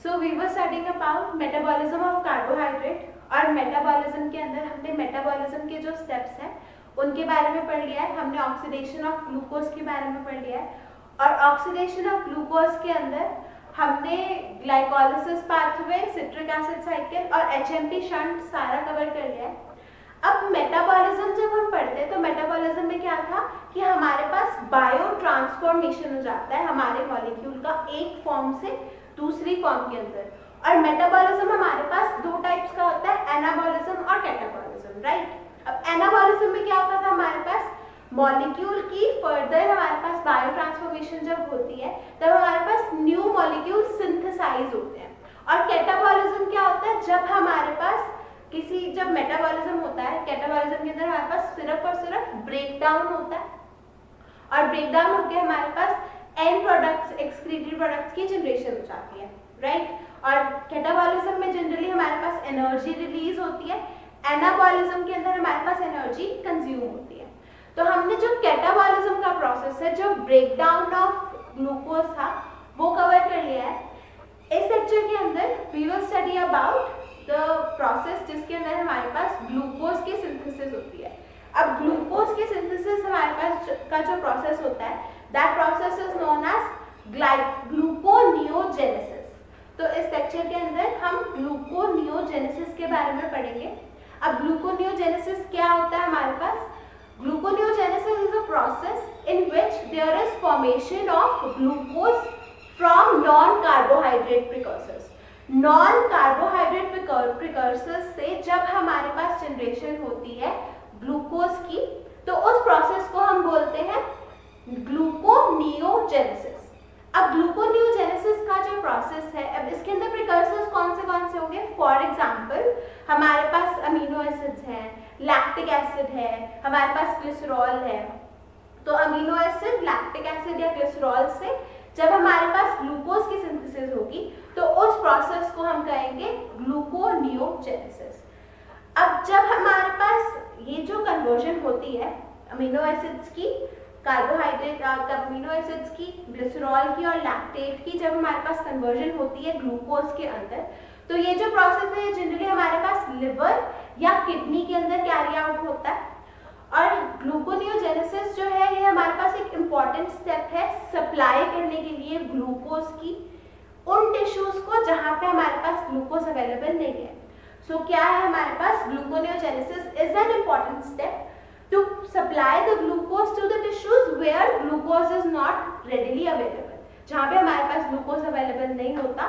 So we were studying about metabolism of carbohydrate, और metabolism के अंदर हमने मेटाबॉलिज्म के जो स्टेप्स हैं उनके बारे में पढ़ लिया है। हमने ऑक्सीडेशन ऑफ ग्लूकोज के बारे में पढ़ लिया है, और ऑक्सीडेशन ऑफ ग्लूकोज के अंदर हमने glycolysis pathway, citric acid cycle और एचएमपी शंट सारा कवर कर लिया है। अब मेटाबॉलिज्म जब हम पढ़ते हैं तो मेटाबॉलिज्म में क्या था कि हमारे पास बायो ट्रांसफॉर्मेशन हो जाता है हमारे मॉलिक्यूल का एक फॉर्म से दूसरी फॉर्म के अंदर। और मेटाबॉलिज्म हमारे पास दो टाइप्स का होता है, एनाबॉलिज्म और कैटाबॉलिज्म, राइट। अब एनाबॉलिज्म में क्या होता था, हमारे पास मॉलिक्यूल की फर्दर हमारे पास बायो ट्रांसफॉर्मेशन जब होती है तब हमारे पास न्यू मॉलिक्यूल सिंथेसाइज होते हैं। और कैटाबॉलिज्म क्या होता है, जब हमारे पास जब मेटाबॉलिज्म होता है, कैटाबॉलिज्म के अंदर हमारे पास सिर्फ और सिर्फ ब्रेक डाउन होता है, और ब्रेक डाउन होकर हमारे पास एंड प्रोडक्ट्स, एक्सक्रीटरी प्रोडक्ट्स की जनरेशन हो जाती है, राइट। और कैटाबॉलिज्म में जनरली हमारे पास एनर्जी रिलीज होती है, एनाबॉलिज्म के अंदर हमारे पास एनर्जी कंज्यूम होती है। तो हमने जो कैटाबॉलिज्म का प्रोसेस है, जो ब्रेक डाउन ऑफ ग्लूकोज था, वो कवर कर लिया है। इस लेक्चर के अंदर we will study about the process जिसके अंदर हमारे पास ग्लूकोज की सिंथेसिस होती है। अब ग्लूकोज की सिंथेसिस हमारे पास का जो प्रोसेस होता है, that process is known as gluconeogenesis. तो इस लेक्चर के अंदर हम ग्लूकोनियोजेनेसिस के बारे में पढ़ेंगे। अब ग्लूकोनियोजेनेसिस क्या होता है हमारे पास? Gluconeogenesis is a process in which there is formation of glucose from non carbohydrate precursors. Non carbohydrate precursors से जब हमारे पास जनरेशन होती है ग्लूकोज की, तो उस प्रोसेस को हम बोलते हैं ग्लूकोनियोजेनेसिस। अब ग्लूकोनियोजेनेसिस का जो प्रोसेस है, अब इसके अंदर प्रिकर्सर्स कौन से होंगे? फॉर एग्जांपल हमारे पास अमीनो एसिड्स हैं, लैक्टिक एसिड है, हमारे पास ग्लिसरॉल है। तो अमीनो एसिड, लैक्टिक एसिड या ग्लिसरॉल से जब हमारे पास ग्लूकोज की सिंथेसिस होगी तो उस प्रोसेस को हम कहेंगे ग्लूकोनियोजेनेसिस। अब जब हमारे पास ये जो कन्वर्जन होती है अमीनो एसिड्स की, कार्बोहाइड्रेट अमीनो एसिड्स की, ग्लिसरॉल की और लैक्टेट की, जब हमारे पास कन्वर्जन होती है ग्लूकोज के अंदर, तो ये जो प्रोसेस है जनरली हमारे पास लिवर या किडनी के अंदर कैरी आउट होता है। और ग्लूकोनियोजेनेसिस जो है ये हमारे पास एक इम्पॉर्टेंट स्टेप है सप्लाई करने के लिए ग्लूकोज की उन टिश्यूज को जहां पे हमारे पास ग्लूकोज अवेलेबल नहीं है। सो क्या है हमारे पास? Gluconeogenesis is an important step to supply the glucose to the tissues where glucose is not readily available. जहां पे हमारे पास ग्लूकोज अवेलेबल नहीं होता,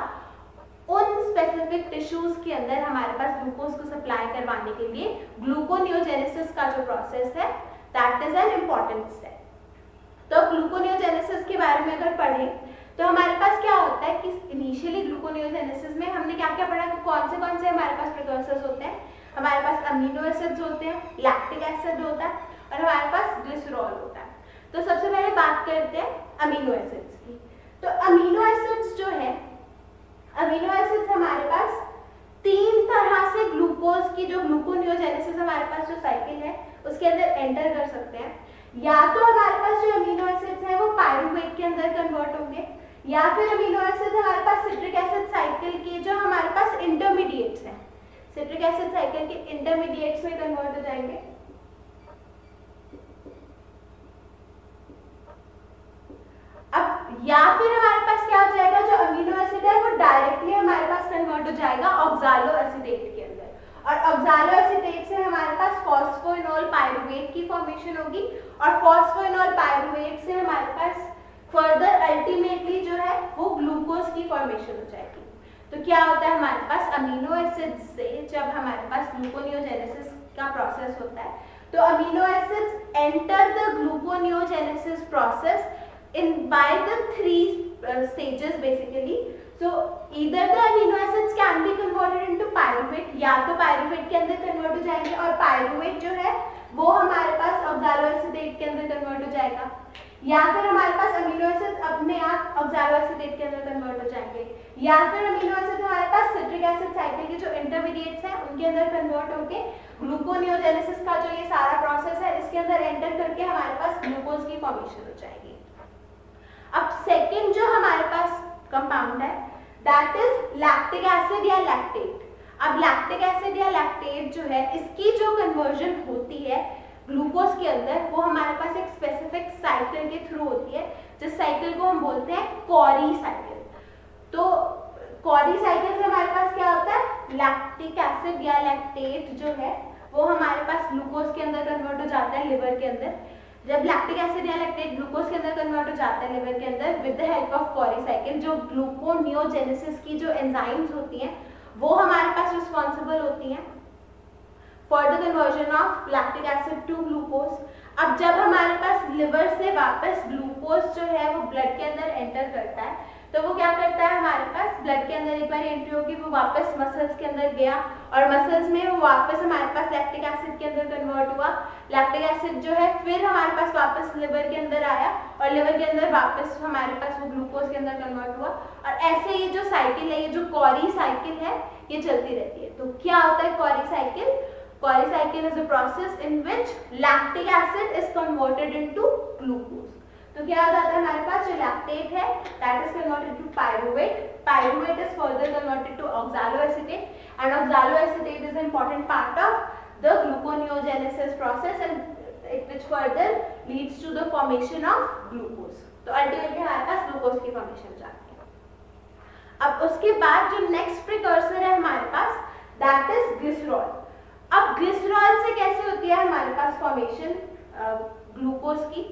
उन स्पेसिफिक टिश्यूज के अंदर हमारे पास ग्लूकोज को सप्लाई करवाने के लिए ग्लूकोनियोजेनेसिस का जो प्रोसेस है that is an important step. तो ग्लूकोनियोजेनेसिस के बारे में अगर पढ़ें तो हमारे पास क्या होता है कि इनिशियली ग्लूकोनियोजेनेसिस में हमने क्या क्या पढ़ा कि कौन से हमारे पास प्रिकर्सर्स होते हैं? हमारे पास अमीनो एसिड्स होते हैं, लैक्टिक एसिड होता है और हमारे पास ग्लिसरॉल होता है। तो सबसे पहले बात करते हैं अमीनो एसिड्स की। तो अमीनो एसिड्स जो है, अमीनो एसिड्स हमारे पास तीन तरह से ग्लूकोज की जो ग्लूकोनियोजेनेसिस हमारे पास जो साइकिल है उसके अंदर एंटर कर सकते हैं। या तो हमारे पास जो अमीनो एसिड्स है वो पायरूवेट के अंदर कन्वर्ट होंगे, या फिर अमीनो एसिड्स हमारे पास सिट्रिक एसिड साइकिल के जो हमारे पास इंटरमीडिएट्स हैं, सिट्रिक एसिड साइकिल के इंटरमीडिएट्स में कन्वर्ट हो जाएंगे। अब या फिर हमारे पास क्या हो जाएगा, जो अमीनो एसिड है वो डायरेक्टली हमारे पास कन्वर्ट हो जाएगा ऑक्सालो एसिटेट के अंदर, और ऑक्सालो एसिटेट से हमारे पास फॉस्फोइनोल पायरूवेट की फॉर्मेशन होगी, और फॉस्फोइनोल पायरूवेट से हमारे पास फर्दर अल्टीमेटली जो है वो ग्लूकोज की फॉर्मेशन हो जाएगी। तो क्या होता है हमारे पास अमीनो एसिड से जब हमारे पास ग्लूकोनियोजेनेसिस का प्रोसेस होता है तो amino acids enter the gluconeogenesis process in by the three stages basically. So either the amino acids can be converted into pyruvate, या तो pyruvate के अंदर कन्वर्ट हो जाएंगे और pyruvate जो है वो हमारे पास ऑक्सालो एसिटेट के अंदर कन्वर्ट हो जाएगा, या फिर हमारे पास अमीनो एसिड्स अपने आप ऑक्सालो एसिटेट के अंदर कन्वर्ट हो जाएंगे, या फिर अमीनो एसिड हमारे पास सिट्रिक एसिड साइकिल के जो इंटरमीडिएट्स हैं उनके अंदर कन्वर्ट होके ग्लूकोनियोजेनेसिस का जो ये सारा प्रोसेस है इसके अंदर एंटर करके हमारे पास ग्लूकोज की फॉर्मेशन हो जाएगी। अब सेकंड जो हमारे पास कंपाउंड है दैट इज लैक्टिक एसिड या लैक्टेट। अब लैक्टिक एसिड या लैक्टेट जो है इसकी जो कन्वर्जन होती है ग्लूकोज के अंदर, वो हमारे पास एक स्पेसिफिक साइकिल के थ्रू होती है, जिस साइकिल को हम बोलते हैं कॉरी साइकिल। तो कॉरी साइकिल से हमारे पास क्या होता है, लैक्टिक एसिड या लैक्टेट जो है वो हमारे पास ग्लूकोज के अंदर कन्वर्ट हो जाता है लिवर के अंदर। जब लैक्टिक एसिड या लैक्टेट ग्लूकोज के अंदर कन्वर्ट हो जाता है लिवर के अंदर with the help of Carry cycle, जो ग्लूकोनियोजेनेसिस की जो एंजाइम्स होती हैं वो हमारे पास रिस्पॉन्सिबल होती हैं for the conversion of lactic acid to glucose. अब जब हमारे पास लिवर से वापस ग्लूकोज जो है वो ब्लड के अंदर एंटर करता है, तो वो क्या करता है, हमारे पास ब्लड के अंदर एक बार एंट्री होगी, वो वापस मसल्स के अंदर गया और मसल्स में वो वापस हमारे पास लैक्टिक एसिड के अंदर कन्वर्ट हुआ। लैक्टिक एसिड जो है फिर हमारे पास वापस लिवर के अंदर आया और लिवर के अंदर वापस हमारे पास वो ग्लूकोज के अंदर कन्वर्ट हुआ। और ऐसे ये जो साइकिल है, ये जो कॉरी साइकिल है, ये चलती रहती है। तो क्या होता है Carry cycle? Carry cycle is a process in which lactic acid is converted into glucose. तो क्या हो जाता है, हमारे पास जो लैक्टेट है that is converted to pyruvate, pyruvate is further converted to oxaloacetate and oxaloacetate is an important part of the gluconeogenesis process and which further leads to the formation of glucose. तो ultimately हमारे पास glucose की formation जाती है। अब उसके बाद जो next precursor है हमारे पास दैट इज ग्लिसरॉल। अब ग्लिसरॉल से कैसे होती है हमारे पास फॉर्मेशन ग्लूकोज की?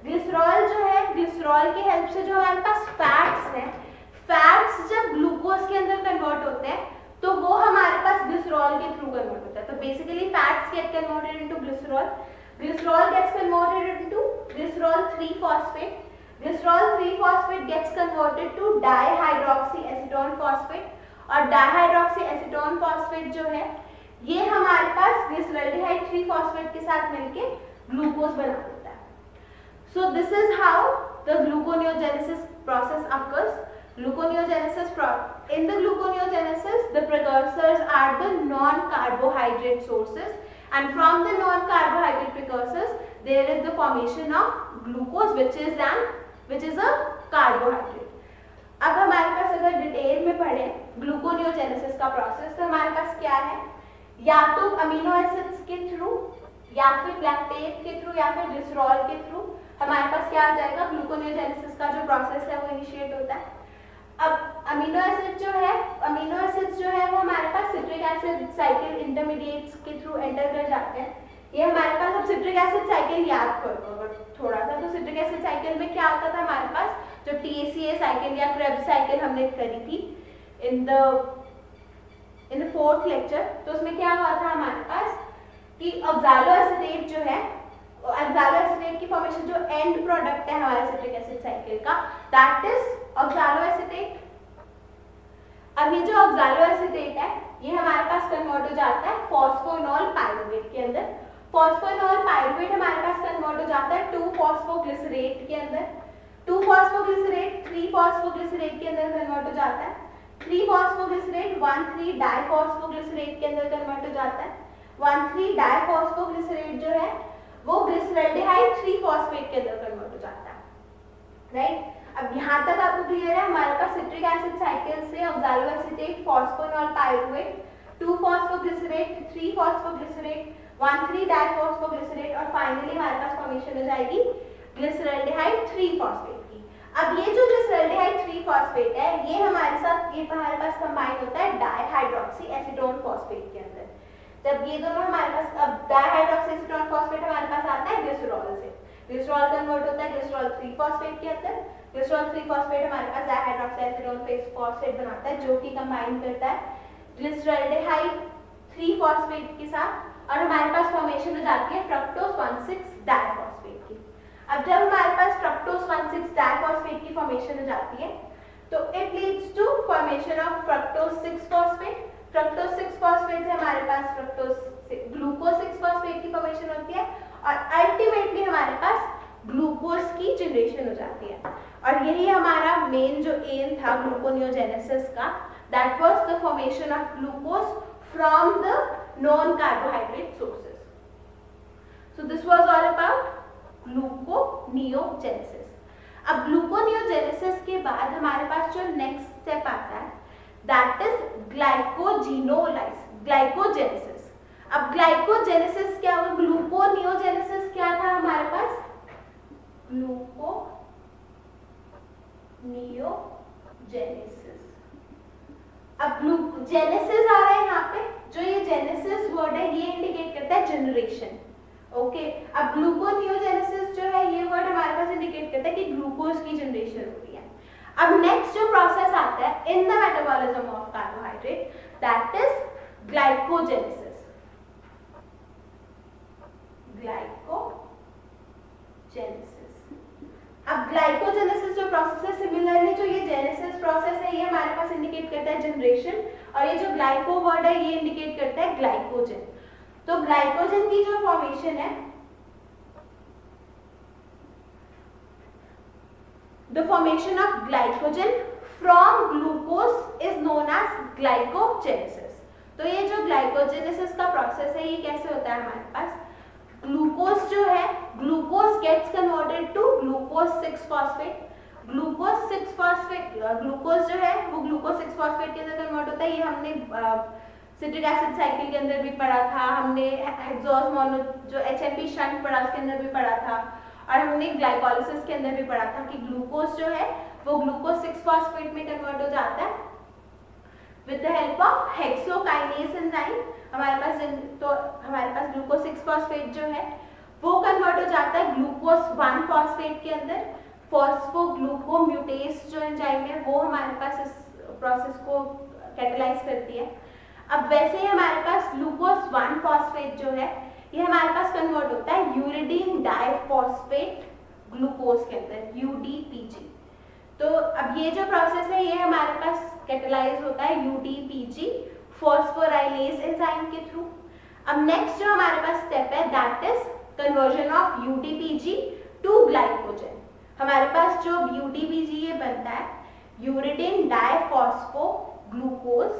ग्लिसरॉल जो है, ग्लिसरॉल की हेल्प से जो हमारे पास फैट्स हैं, फैट्स जब ग्लूकोज के अंदर कन्वर्ट होते हैं तो वो हमारे पास ग्लिसरॉल के थ्रू कन्वर्ट होता है। तो basically fats get converted into glycerol, glycerol gets converted into glycerol three phosphate, glycerol three phosphate gets converted to dihydroxy acetone phosphate और डाइहाइड्रॉक्सी एसीटोन फॉस्फेट जो है ये हमारे पास ग्लिसरॉल्डिहाइड 3-फॉस्फेट के साथ मिलके ग्लूकोज बना देता है। So this is how the gluconeogenesis process occurs. In the gluconeogenesis, the precursors are the non-carbohydrate sources, and from the non-carbohydrate precursors, there is the formation of glucose, which is a carbohydrate. अब हमारे पास अगर detail में पढ़े gluconeogenesis का process, तो हमारे पास क्या है, या तो अमीनो एसिड्स के थ्रू या फिर लैक्टेट के थ्रू या फिर ग्लिसरॉल के थ्रू हमारे पास क्या आ जाएगा, ग्लूकोनियोजेनेसिस का जो प्रोसेस है वो इनिशिएट होता है। अब अमीनो एसिड जो है, अमीनो एसिड्स जो है वो हमारे पास सिट्रिक एसिड साइकिल इंटरमीडिएट्स के थ्रू एंटर कर जाते हैं। ये हमारे पास, अब सिट्रिक एसिड साइकिल याद करो अगर थोड़ा सा, तो सिट्रिक एसिड साइकिल में क्या होता था हमारे पास, जो TACA साइकिल या क्रेब्स साइकिल हमने करी थी इन द 4th लेक्चर, तो उसमें क्या हुआ था हमारे पास कि ऑक्सैलोएसीटेट जो है, ऑक्सैलोएसीटेट की फॉर्मेशन जो एंड प्रोडक्ट है हमारे सिट्रिक एसिड साइकिल का दैट इज ऑक्सैलोएसीटेट। अब ये जो ऑक्सैलोएसीटेट है ये हमारे पास कन्वर्ट हो जाता है फॉस्फोइनॉल पायरुवेट के अंदर। फॉस्फोइनॉल पायरुवेट हमारे पास कन्वर्ट हो जाता है 2-फॉस्फोग्लिसरेट के अंदर, 2-फॉस्फोग्लिसरेट 3-फॉस्फोग्लिसरेट के अंदर कन्वर्ट हो जाता है, 3-फॉस्फोग्लिसरेट 1,3-डाइफॉस्फोग्लिसरेट के अंदर कन्वर्ट हो जाता है, 1,3-डाइफॉस्फोग्लिसरेट जो है वो ग्लिसरॉल्डिहाइड 3-फॉस्फेट के अंदर कन्वर्ट हो जाता है, राइट। अब यहाँ तक आपको क्लियर है, हमारे पास सिट्रिक एसिड साइकिल से ऑक्सैलोएसीटेट, फॉस्फोइनॉल पायरुवेट, 2-फॉस्फोग्लिसरेट, 3-फॉस्फोग्लिसरेट, 1,3-डाइफॉस्फोग्लिसरेट और फाइनली हमारे पास फॉर्मेशन हो जाएगी ग्लिसरॉल्डिहाइड 3-फॉस्फेट की। अब ये जो ग्लिसरॉल्डिहाइड 3-फॉस्फेट है ये हमारे साथ, ये हमारे पास कंबाइन होता है डाइहाइड्रॉक्सी एसीटोन फॉस्फेट के अंदर। जब ये दोनों हमारे पास, अब डाइहाइड्रॉक्सी एसीटोन फॉस्फेट हमारे पास आता है ग्लिसरॉल से, ग्लिसरॉल कन्वर्ट होता है ग्लिसरॉल 3-फॉस्फेट के अंदर, ग्लिसरॉल 3-फॉस्फेट हमारे पास डाइहाइड्रॉक्सी एसीटोन फॉस्फेट बनाता है जो कि कंबाइन करता है ग्लिसरॉल्डिहाइड 3-फॉस्फेट के साथ और हमारे पास फॉर्मेशन हो जाती है फ्रक्टोज 1,6-डाइफॉस्फेट की। अब जब हमारे पास फ्रक्टोज 1,6-डाइफॉस्फेट की फॉर्मेशन हो जाती है तो it leads to formation of fructose six phosphate. Fructose six phosphate से हमारे पास ग्लूकोज 6-फॉस्फेट की फॉर्मेशन होती है और अल्टीमेटली हमारे पास ग्लूकोज की जनरेशन हो जाती है। और यही हमारा मेन जो एम था ग्लूकोनियोजेनेसिस का, that was the formation of glucose from the non carbohydrate sources. So this was all about gluconeogenesis. अब ग्लूकोनियोजेनेसिस के बाद हमारे पास जो नेक्स्ट स्टेप आता है दैट इज ग्लाइकोजेनेसिस। अब ग्लाइकोजेनेसिस क्या हुआ, ग्लूकोनियोजेनेसिस क्या था हमारे पास, ग्लूकोनियोजेनेसिस। अब जेनेसिस आ रहा है यहाँ पे, जो ये जेनेसिस वर्ड है ये इंडिकेट करता है जनरेशन। ओके, अब ग्लूकोनियोजेनेसिस जो है ये वर्ड हमारे पास इंडिकेट करता है कि ग्लूकोज की जनरेशन हो रही है। अब नेक्स्ट जो प्रोसेस आता है in the metabolism of carbohydrate, that is glycogenesis. अब ग्लाइकोजेनेसिस जो प्रोसेस है, सिमिलरली जो ये जेनेसिस प्रोसेस है ये हमारे पास इंडिकेट करता है जनरेशन, और ये जो ग्लाइको वर्ड है ये इंडिकेट करता है ग्लाइकोजन। तो ग्लाइकोजन की जो फॉर्मेशन है, the formation of glycogen from glucose is known as glycogenesis. तो ये जो ग्लाइकोजेनेसिस का प्रोसेस है ये कैसे होता है हमारे पास, ग्लूकोज जो है, glucose gets converted to glucose 6 phosphate. Glucose जो है वो ग्लूकोज 6 फॉस्फेट के अंदर कन्वर्ट होता है। ये हमने सिट्रिक एसिड साइकिल के अंदर भी पढ़ा था, हमने हेक्सोस मोनो जो HNP शंट पढ़ा उसके अंदर भी पढ़ा था, और हमने ग्लाइकोलाइसिस के अंदर भी पढ़ा था कि ग्लूकोज जो है वो ग्लूकोज 6 फॉस्फेट में कन्वर्ट हो जाता है with the help of hexokinase enzyme. हमारे पास ग्लूकोज 6 फॉस्फेट जो है वो कन्वर्ट हो जाता है ग्लूकोज 1 फॉस्फेट के अंदर। फॉस्फोग्लूकोम्यूटेस जो एंजाइम है वो हमारे पास इस प्रोसेस को कैटेलाइज करती है। अब वैसे ही हमारे पास ग्लूकोज 1 फॉस्फेट जो है ये हमारे पास कन्वर्ट होता है यूरिडीन डाइफॉस्फेट ग्लूकोज के अंदर, UDPG। तो अब ये जो प्रोसेस है ये हमारे पास कैटेलाइज होता है UDPG फॉस्फोराइलेज एंजाइम के थ्रू। अब नेक्स्ट जो हमारे पास स्टेप है that is conversion of UDPG to glycogen. हमारे पास जो UDPG ये बनता है यूरिडीन डाइफॉस्फोग्लूकोज।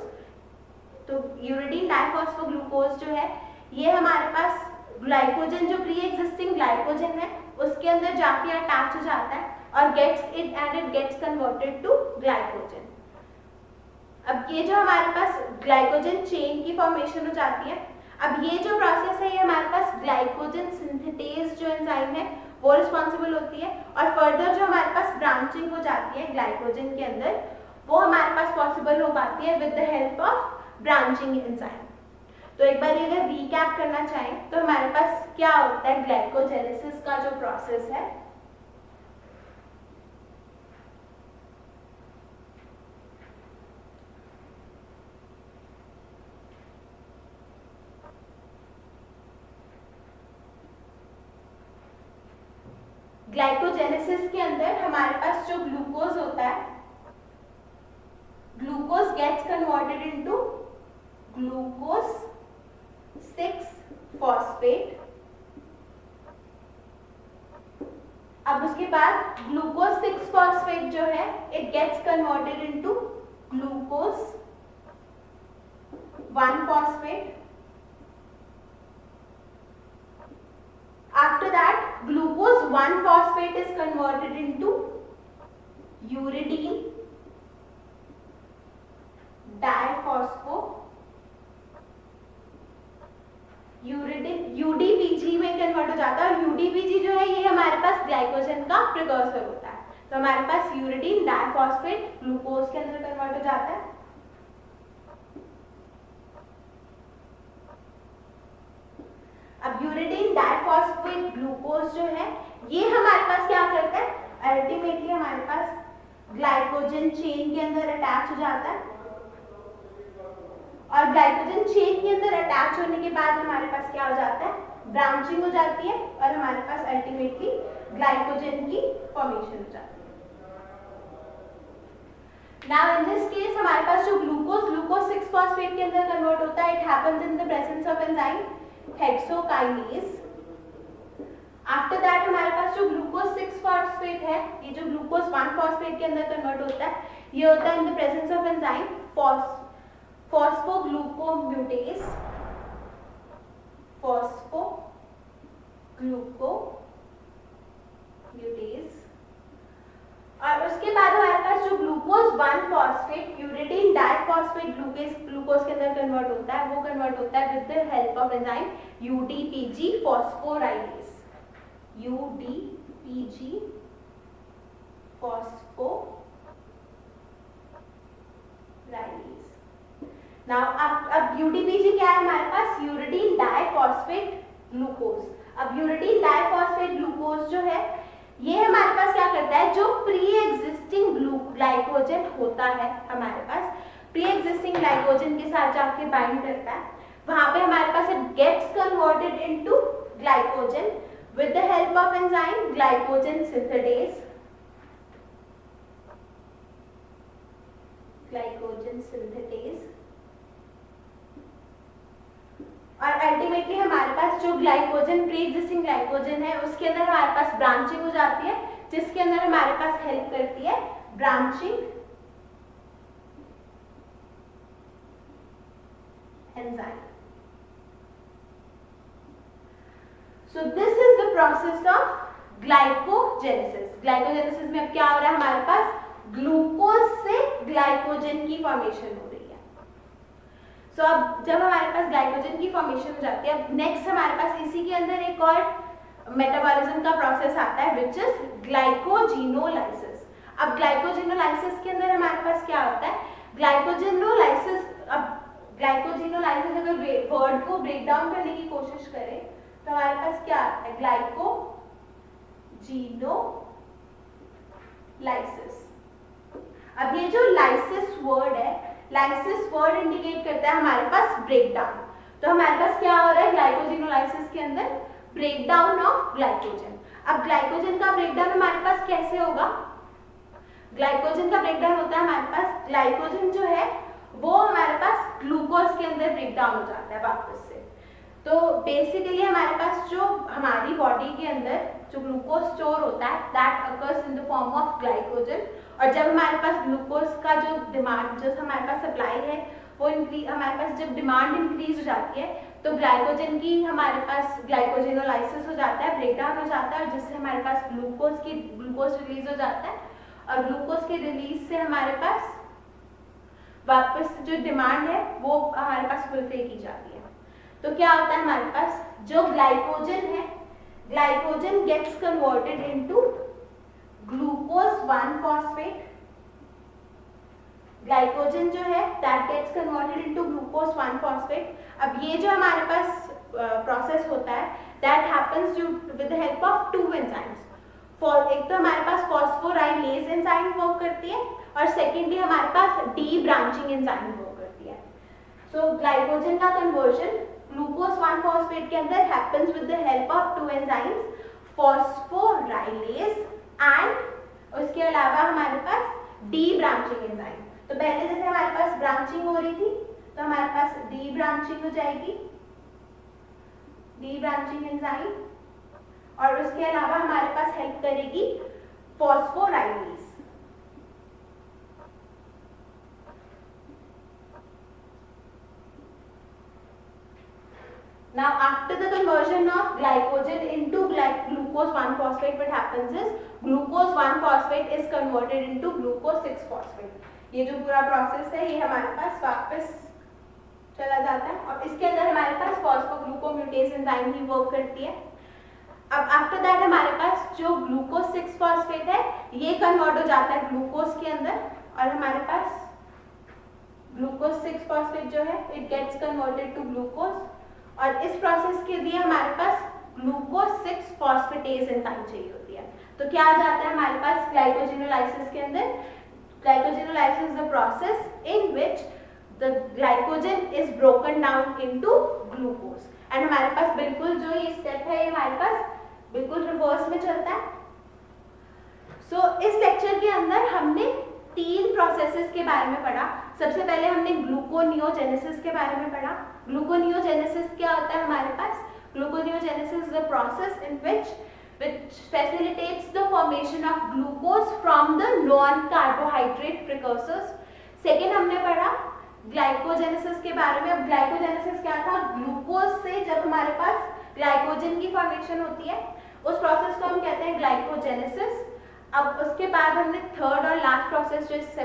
तो यूरिडीन डाइफॉस्फोग्लूकोज जो है ये हमारे पास ग्लाइकोजन जो प्री एग्जिस्टिंग ग्लाइकोजन है उसके अंदर जाके अटैच हो जाता है और it gets converted to glycogen. अब ये जो हमारे पास ग्लाइकोजन चेन की फॉर्मेशन हो जाती है। अब ये जो प्रोसेस है ये हमारे पास ग्लाइकोजन सिंथेटेज जो एंजाइम है वो रिस्पॉन्सिबल होती है, और फर्दर जो हमारे पास ब्रांचिंग हो जाती है ग्लाइकोजन के अंदर वो हमारे पास पॉसिबल हो पाती है with the help of branching enzyme. तो एक बार अगर रिकैप करना चाहें तो हमारे पास क्या होता है ग्लाइकोजेनेसिस का जो प्रोसेस है, ग्लाइकोजेनेसिस के अंदर हमारे पास जो ग्लूकोज होता है, glucose gets converted into glucose 6 phosphate. अब उसके बाद ग्लूकोज 6 फॉस्फेट जो है it gets converted into glucose 1 phosphate. After that, glucose 1 phosphate is converted into uridine UDPG में कन्वर्ट हो जाता है, और UDPG जो है ये हमारे पास ग्लाइकोजन का प्रिकर्सर होता है। तो हमारे पास यूरिडीन डाइफॉस्फेट ग्लूकोज के अंदर कन्वर्ट हो जाता है। अब यूरिडीन डाइफॉस्फेट ग्लूकोज जो है ये हमारे पास क्या करता है, अल्टीमेटली हमारे पास ग्लाइकोजन चेन के अंदर अटैच हो जाता है, और ग्लाइकोजन चेन के अंदर अटैच होने के बाद हमारे पास क्या हो जाता है, ब्रांचिंग हो जाती है, और हमारे पास अल्टीमेटली ग्लाइकोजन की फॉर्मेशन हो जाती है। नाउ इन दिस केस हमारे पास जो ग्लूकोज 6 फॉस्फेट के अंदर कन्वर्ट होता है, it happens in the presence of enzyme hexokinase. After that हमारे पास जो ग्लूकोज 6 फॉस्फेट है, ये जो ग्लूकोज 1 फॉस्फेट के अंदर कन्वर्ट होता है, ये होता है in the presence of enzyme phosphoglucomutase. और उसके बाद हमारे पास जो glucose 1 phosphate uridine diphosphate diphosphate glucose के अंदर कन्वर्ट होता है, वो कन्वर्ट होता है with the help of enzyme UDPG phosphorylase, UDPG phosphorylase. Now अब UDPG क्या है हमारे पास, यूरिडीन डाइफॉस्फेट ग्लूकोज। अब यूरिडीन डाइफॉस्फेट ग्लूकोज जो है ये हमारे पास क्या करता है, जो प्री एग्जिस्टिंग ग्लाइकोजन होता है हमारे पास, प्री एग्जिस्टिंग ग्लाइकोजन के साथ जाके बाइंड करता है, वहां पे हमारे पास it gets converted into glycogen with the help of enzyme glycogen synthetase, glycogen synthetase. और अल्टीमेटली हमारे पास जो ग्लाइकोजन प्री एग्जिस्टिंग ग्लाइकोजन है उसके अंदर हमारे पास ब्रांचिंग हो जाती है, जिसके अंदर हमारे पास हेल्प करती है branching enzyme. So this is the process of glycogenesis. Glycogenesis में अब क्या हो रहा है, हमारे पास ग्लूकोज से ग्लाइकोजन की फॉर्मेशन हो रही है। सो अब जब हमारे पास ग्लाइकोजन की फॉर्मेशन हो जाती है, अब नेक्स्ट हमारे पास इसी के अंदर एक और मेटाबॉलिज्म का प्रोसेस आता है विच इज ग्लाइकोजिनोलाइसिस। अब ग्लाइकोजिनोलाइसिस के अंदर हमारे पास क्या होता है, ग्लाइकोजिनोलाइसिस, अब ग्लाइकोजिनोलाइसिस अगर वर्ड को ब्रेक डाउन करने की कोशिश करें तो हमारे पास क्या आता है, ग्लाइकोजिनोलाइसिस। अब ये जो लाइसिस वर्ड है, लाइसिस वर्ड इंडिकेट करता है हमारे पास ब्रेकडाउन। तो हमारे पास क्या हो रहा है ग्लाइकोजिनोलाइसिस के अंदर, ब्रेकडाउन ऑफ ग्लाइकोजन। अब ग्लाइकोजन का ब्रेकडाउन हमारे पास कैसे होगा, ग्लाइकोजन का ब्रेकडाउन होता है हमारे पास, ग्लाइकोजन जो है वो हमारे पास ग्लूकोज के अंदर ब्रेकडाउन हो जाता है वापस से। तो बेसिकली हमारे पास जो हमारी बॉडी के अंदर जो ग्लूकोज स्टोर होता है that occurs in the form of glycogen, और जब हमारे पास ग्लूकोज का जो डिमांड, जो हमारे पास सप्लाई है वो हमारे पास जब डिमांड इंक्रीज हो जाती है तो ग्लाइकोजन की हमारे पास ग्लाइकोजिनोलाइसिस हो जाता है, ब्रेकडाउन हो जाता है, जिससे हमारे पास ग्लूकोज रिलीज हो जाता है, और ग्लूकोज के रिलीज से हमारे पास वापस जो डिमांड है वो हमारे पास फुलफिल की जाती है। तो क्या होता है हमारे पास, जो ग्लाइकोजन है, glycogen gets converted into glucose 1 phosphate, glycogen जो है that gets converted into glucose 1 phosphate. अब ये जो हमारे पास प्रोसेस होता है that happens with the help of two enzymes. एक तो हमारे पास फॉस्फोराइलेज एंजाइम वर्क करती है, और सेकेंडली हमारे पास डी ब्रांचिंग एंजाइम वर्क करती है। सो ग्लाइकोजन का कन्वर्जन ग्लूकोज 1 फॉस्फेट के अंदर happens with the help of two enzymes, phosphorylase and उसके अलावा हमारे पास डी ब्रांचिंग एंजाइम। तो पहले जैसे हमारे पास ब्रांचिंग हो रही थी तो हमारे पास डी ब्रांचिंग हो जाएगी, डी ब्रांचिंग एंजाइम, और उसके अलावा हमारे पास हेल्प करेगी phosphorylase. Now after the conversion of glycogen into glucose 1 phosphate, what happens is glucose 1 phosphate is converted into glucose 6 phosphate। ये जो पूरा प्रोसेस है ये हमारे पास वापस चला जाता है, और इसके अंदर हमारे पास फॉस्फोग्लूकोम्यूटेज एंजाइम ही वर्क करती है। अब आफ्टर दैट हमारे पास जो ग्लूकोज 6 फॉस्फेट है ये कन्वर्ट हो जाता है ग्लूकोज के अंदर, और हमारे पास ग्लूकोज 6 फॉस्फेट जो है it gets converted to glucose, और इस प्रोसेस के लिए हमारे पास ग्लूकोज 6 फॉस्फेटेज एंजाइम चाहिए होती है। तो क्या आ जाता है हमारे पास ग्लाइकोजिनोलाइसिस के अंदर, glycogenolysis is the process in which the glycogen is broken down into glucose, and हमारे पास बिल्कुल जो ये स्टेप है ये हमारे पास बिल्कुल रिवर्स में चलता है। सो इस लेक्चर के अंदर हमने 3 प्रोसेसेस के बारे में पढ़ा। सबसे पहले हमने ग्लूकोनियोजेनेसिस के बारे में पढ़ा। ग्लूकोनियोजेनेसिस क्या होता है हमारे पास, gluconeogenesis is the process in which facilitates the formation of glucose from the non-carbohydrate precursors। Second हमने पढ़ा ग्लाइकोजेनेसिस के बारे में। अब ग्लाइकोजेनेसिस क्या था, ग्लूकोज से जब हमारे पास ग्लाइकोजन की फॉर्मेशन होती है उस प्रोसेस को हम कहते हैं ग्लाइकोजेनेसिस। अब उसके बाद हमने थर्ड और लास्ट प्रोसेस जो इस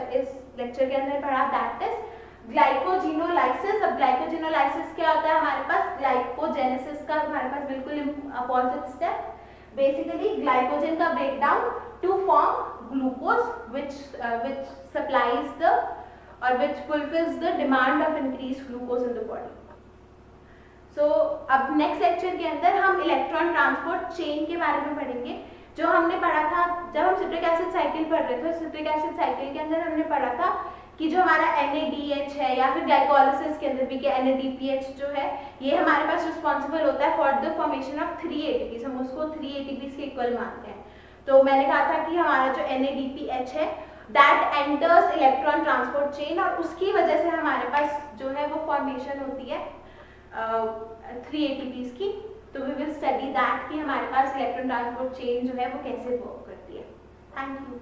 लेक्चर के अंदर पढ़ा दैट इज ग्लाइकोजिनोलाइसिस। अब ग्लाइकोजिनोलाइसिस क्या होता है, हमारे पास ग्लाइकोजेनेसिस का हमारे पास बिल्कुल अपोजिट स्टेप। बेसिकली ग्लाइकोजन का breakdown to form glucose which supplies the or which fulfills the demand of increased glucose in the body. सो अब नेक्स्ट लेक्चर के अंदर हम इलेक्ट्रॉन ट्रांसपोर्ट चेन के बारे में पढ़ेंगे। जो हमने पढ़ा था जब हम सिट्रिक एसिड साइकिल पढ़ रहे थे, सिट्रिक एसिड साइकिल के अंदर हमने पढ़ा था कि जो हमारा NADH है या फिर ग्लाइकोलाइसिस के अंदर भी कि NADPH जो है ये हमारे पास रिस्पॉन्सिबल होता है for the formation of 3 ATPs। हम उसको 3 ATPs के इक्वल मानते हैं। तो मैंने कहा था कि हमारा जो NADPH है that enters electron transport chain और उसकी वजह से हमारे पास जो है वो फॉर्मेशन होती है 3 ATPs की। तो वी विल स्टडी दैट कि हमारे पास इलेक्ट्रॉन ट्रांसपोर्ट चेन जो है वो कैसे वर्क करती है। Thank you.